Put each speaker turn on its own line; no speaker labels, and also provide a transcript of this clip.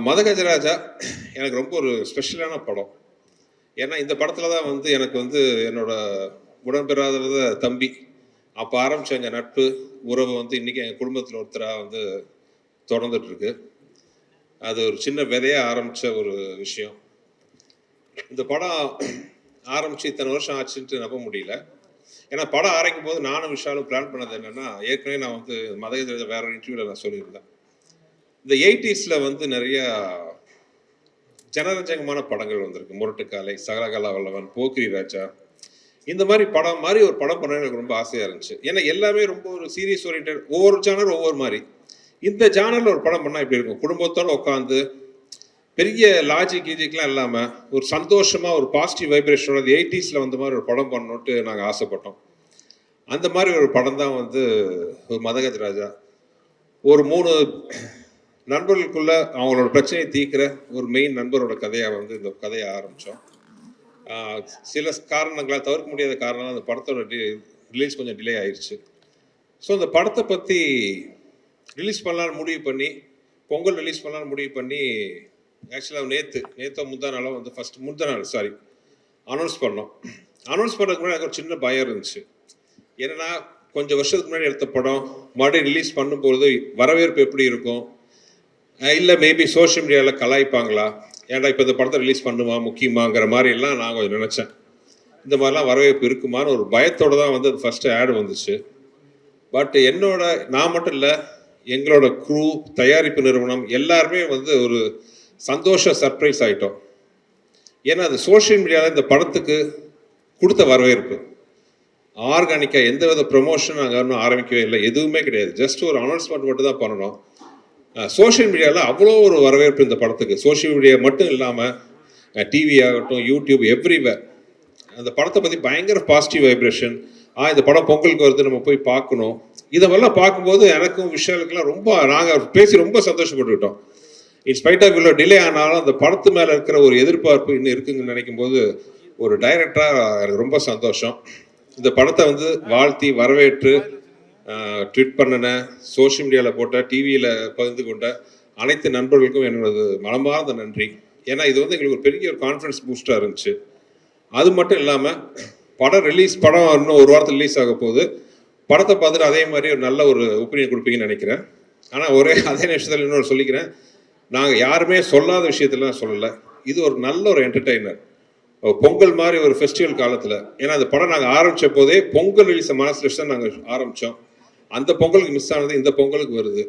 மதகஜராஜா எனக்கு ரொம்ப ஒரு ஸ்பெஷலான படம். ஏன்னா இந்த படத்துல தான் வந்து எனக்கு வந்து என்னோட உடன்பிறாத தம்பி அப்போ ஆரம்பிச்ச எங்கள் நட்பு உறவு வந்து இன்னைக்கு எங்கள் குடும்பத்தில் ஒருத்தராக வந்து தொடர்ந்துட்டு இருக்கு. அது ஒரு சின்ன விதையாக ஆரம்பித்த ஒரு விஷயம். இந்த படம் ஆரம்பித்து இத்தனை வருஷம் ஆச்சுன்ட்டு நம்ப முடியல. ஏன்னா படம் ஆரம்பிக்கும் போது நானும் விஷாலும் பிளான் பண்ணது என்னென்னா, ஏற்கனவே நான் வந்து மதகஜராஜா வேற ஒரு இன்டர்வியூவில் நான் சொல்லியிருந்தேன். இந்த 80s வந்து நிறைய ஜனரஞ்சகமான படங்கள் வந்திருக்கு. முரட்டுக்காலை, சகலகலா வல்லவன், போக்கிரி ராஜா, இந்த மாதிரி படம் மாதிரி ஒரு படம் பண்ண எனக்கு ரொம்ப ஆசையாக இருந்துச்சு. ஏன்னா எல்லாமே ரொம்ப ஒரு சீரியஸ் ஓரியன்ட், ஒவ்வொரு ஜானர் ஒவ்வொரு மாதிரி. இந்த ஜானரில் ஒரு படம் பண்ணால் இப்படி இருக்கும். குடும்பத்தோடு உட்காந்து பெரிய லாஜிக் கீஜிக்லாம் இல்லாமல் ஒரு சந்தோஷமாக ஒரு பாசிட்டிவ் வைப்ரேஷனோட 80s வந்த மாதிரி ஒரு படம் பண்ணணுன்ட்டு நாங்கள் ஆசைப்பட்டோம். அந்த மாதிரி ஒரு படம் தான் வந்து ஒரு மதகஜராஜா. ஒரு 3 நண்பர்களுக்குள்ள அவங்களோட பிரச்சனையை தீர்க்கிற ஒரு மெயின் நண்பரோட கதையாக வந்து இந்த கதையை ஆரம்பித்தோம். சில காரணங்களால், தவிர்க்க முடியாத காரணம், அந்த படத்தோட ரிலீஸ் கொஞ்சம் டிலே ஆயிடுச்சு. ஸோ அந்த படத்தை பற்றி ரிலீஸ் பண்ணலான்னு முடிவு பண்ணி, பொங்கல் ரிலீஸ் பண்ணலான்னு முடிவு பண்ணி, ஆக்சுவலாக நேற்றோ முந்தா நாளாக வந்து அனௌன்ஸ் பண்ணோம். அனௌன்ஸ் பண்ணுறதுக்கு முன்னாடி எனக்கு ஒரு சின்ன பயம் இருந்துச்சு. ஏன்னா கொஞ்சம் வருஷத்துக்கு முன்னாடி எடுத்த படம் மறுபடியும் ரிலீஸ் பண்ணும்போது வரவேற்பு எப்படி இருக்கும், இல்லை மேபி சோஷியல் மீடியாவில் கலாய்ப்பாங்களா, ஏன்டா இப்போ இந்த படத்தை ரிலீஸ் பண்ணுமா முக்கியமாங்கிற மாதிரிலாம் நான் கொஞ்சம் நினச்சேன். இந்த மாதிரிலாம் வரவேற்பு இருக்குமான்னு ஒரு பயத்தோடு தான் வந்து அது ஃபஸ்ட்டு ஆடு வந்துச்சு. பட் நான் மட்டும் இல்லை, எங்களோட க்ரூ, தயாரிப்பு நிறுவனம் எல்லாருமே வந்து ஒரு சந்தோஷ சர்ப்ரைஸ் ஆகிட்டோம். ஏன்னா அது சோஷியல் மீடியாவில் இந்த படத்துக்கு கொடுத்த வரவேற்பு ஆர்கானிக்காக எந்த வித ப்ரொமோஷன் நாங்கள் இன்னும் ஆரம்பிக்கவே இல்லை, எதுவுமே கிடையாது. ஜஸ்ட் ஒரு அனௌன்ஸ்மெண்ட் மட்டும் தான் பண்ணணும். சோஷியல் மீடியாவில் அவ்வளோ ஒரு வரவேற்பு இந்த படத்துக்கு. சோஷியல் மீடியா மட்டும் இல்லாமல் டிவி ஆகட்டும், யூடியூப், எவ்ரிவேர் அந்த படத்தை பற்றி பயங்கர பாசிட்டிவ் வைப்ரேஷன். இந்த படம் பொங்கலுக்கு வருது, நம்ம போய் பார்க்கணும். இதெல்லாம் பார்க்கும்போது எனக்கும் விஷாலுக்கெல்லாம் நாங்கள் பேசி ரொம்ப சந்தோஷப்பட்டுக்கிட்டோம். இன்ஸ்பைட் ஆஃப் இவ்வளோ டிலே ஆனாலும் அந்த படத்து மேலே இருக்கிற ஒரு எதிர்பார்ப்பு இன்னும் இருக்குங்கன்னு நினைக்கும் போது ஒரு டைரக்டராக எனக்கு ரொம்ப சந்தோஷம். இந்த படத்தை வந்து வாழ்த்தி வரவேற்று ட்வீட் பண்ணின, சோஷியல் மீடியாவில் போட்ட, டிவியில் பகிர்ந்து கொண்ட அனைத்து நண்பர்களுக்கும் என்னோட மனமார்ந்த நன்றி. ஏன்னா இது வந்து எங்களுக்கு ஒரு பெரிய ஒரு கான்ஃபிடன்ஸ் பூஸ்டாக இருந்துச்சு. அது மட்டும் இல்லாமல் படம் இன்னும் ஒரு வாரத்தில் ரிலீஸ் ஆக போகுது. படத்தை பார்த்துட்டு அதே மாதிரி ஒரு நல்ல ஒரு ஒப்பீனியன் கொடுப்பீங்கன்னு நினைக்கிறேன். ஆனால் அதே நிமிஷத்தில் இன்னொரு சொல்லிக்கிறேன், நாங்கள் யாருமே சொல்லாத விஷயத்தெல்லாம் சொல்லலை. இது ஒரு நல்ல ஒரு என்டர்டெய்னர். பொங்கல் மாதிரி ஒரு ஃபெஸ்டிவல் காலத்தில், ஏன்னா அந்த படம் நாங்கள் ஆரம்பித்த போதே பொங்கல் ரிலீஸை மனசில் வச்சு தான் நாங்கள் ஆரம்பித்தோம். அந்த பொங்கலுக்கு மிஸ் ஆனது இந்த பொங்கலுக்கு வருது.